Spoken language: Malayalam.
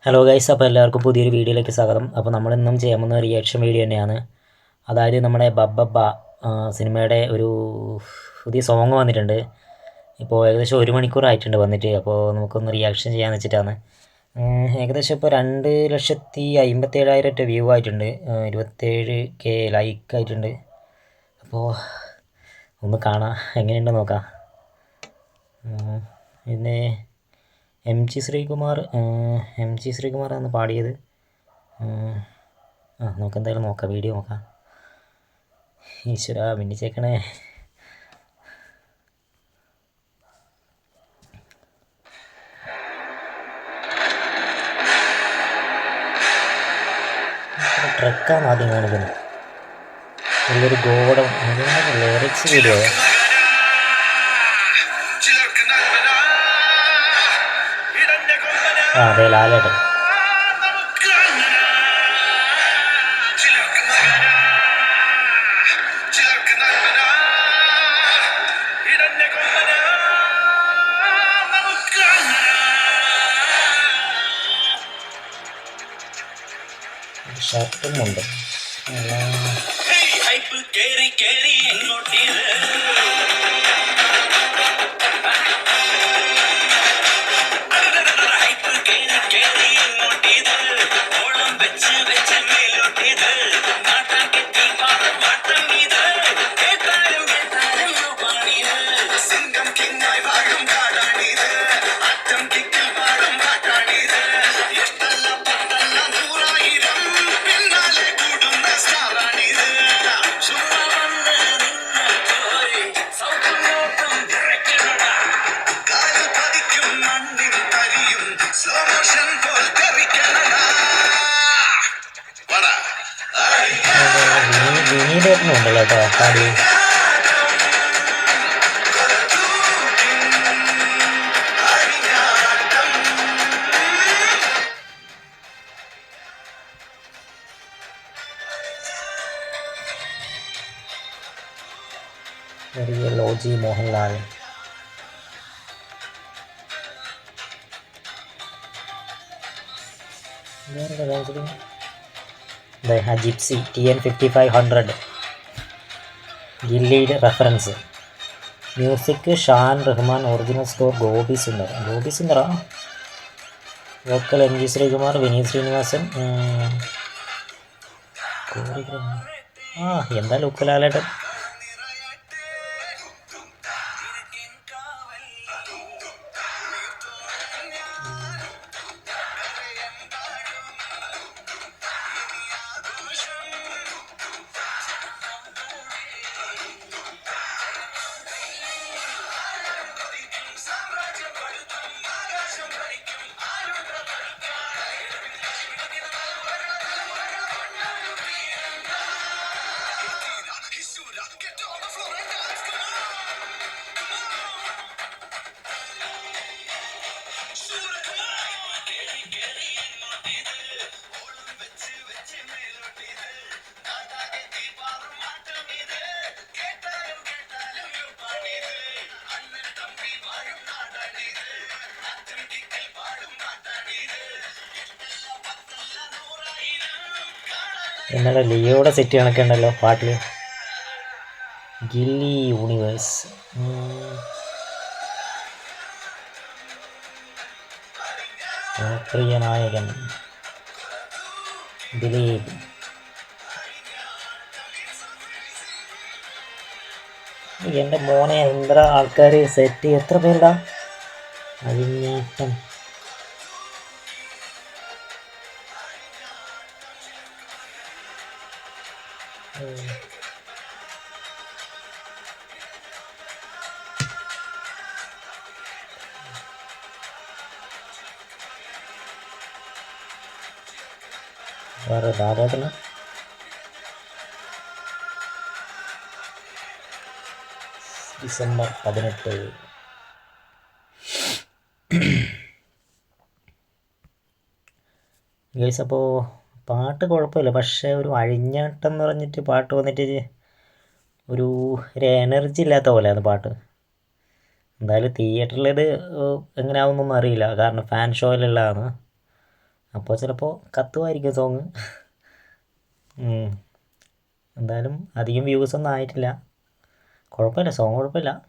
ഹലോ ഗൈസ്, അപ്പോൾ എല്ലാവർക്കും പുതിയൊരു വീഡിയോയിലേക്ക് സ്വാഗതം. അപ്പോൾ നമ്മളിന്നും ചെയ്യാൻ പോകുന്ന റിയാക്ഷൻ വീഡിയോ തന്നെയാണ്. അതായത് നമ്മുടെ ബബ്ബബ്ബ സിനിമയുടെ ഒരു പുതിയ സോങ് വന്നിട്ടുണ്ട്. ഇപ്പോൾ ഏകദേശം 1 മണിക്കൂറായിട്ടുണ്ട് വന്നിട്ട്. അപ്പോൾ നമുക്കൊന്ന് റിയാക്ഷൻ ചെയ്യാമെന്ന് വെച്ചിട്ടാണ്. ഏകദേശം ഇപ്പോൾ 2,57,000 വ്യൂ ആയിട്ടുണ്ട്, 27K ലൈക്ക് ആയിട്ടുണ്ട്. അപ്പോൾ ഒന്ന് കാണാം, എങ്ങനെയുണ്ടെന്ന് നോക്കാം. പിന്നെ എം ജി ശ്രീകുമാറാണ് പാടിയത്. നമുക്ക് എന്തായാലും നോക്കാം, വീഡിയോ നോക്കാം. ഈശ്വര മിന്നിച്ചേക്കണേ. ട്രക്കാണ് ആദ്യം കാണിക്കുന്നത്. നല്ലൊരു ഗോഡം ലിറിക്സ് വീഡിയോ. അതെ, ലാലേട്ടൻ. ഷർട്ടും ഉണ്ട്. വിനീതേട്ടനുണ്ടല്ലോ കേട്ടോ പാടി. ലോജി മോഹൻലാൽ. ജിപ്സി TN5500 ഗില്ലിയുടെ reference. Music Shaan Rahman. Original score Gopi Sundar. Vocal M G Sreekumar, Vineeth Sreenivasan. എന്താ ലുക്ക് ലാലേട്ടൻ. ഇന്നലെ ലിയോയുടെ സെറ്റ് കണക്കുണ്ടല്ലോ പാട്ടിൽ. ഗില്ലി യൂണിവേഴ്സ്. പ്രിയ നായകൻ ദിലീപ്. എൻ്റെ മോനെ, എത്ര ആൾക്കാർ സെറ്റ്, എത്ര പേരുടാ. അഴിഞ്ഞാട്ടം. വേറെ ധാരാളം. ഡിസംബർ 18. ഗൈസ്, അപ്പോൾ പാട്ട് കുഴപ്പമില്ല, പക്ഷേ ഒരു അഴിഞ്ഞാട്ടം എന്ന് പറഞ്ഞിട്ട് പാട്ട് വന്നിട്ട് ഒരു എനർജി ഇല്ലാത്ത പോലെയാണ് പാട്ട്. എന്തായാലും തിയേറ്ററിൽ ഇത് എങ്ങനെയാവുന്നൊന്നും അറിയില്ല, കാരണം ഫാൻ ഷോയിലുള്ളതാണ്. അപ്പോൾ ചിലപ്പോൾ കത്തുമായിരിക്കും സോങ്. എന്തായാലും അധികം വ്യൂസ് ഒന്നും ആയിട്ടില്ല. കുഴപ്പമില്ല, സോങ് കുഴപ്പമില്ല.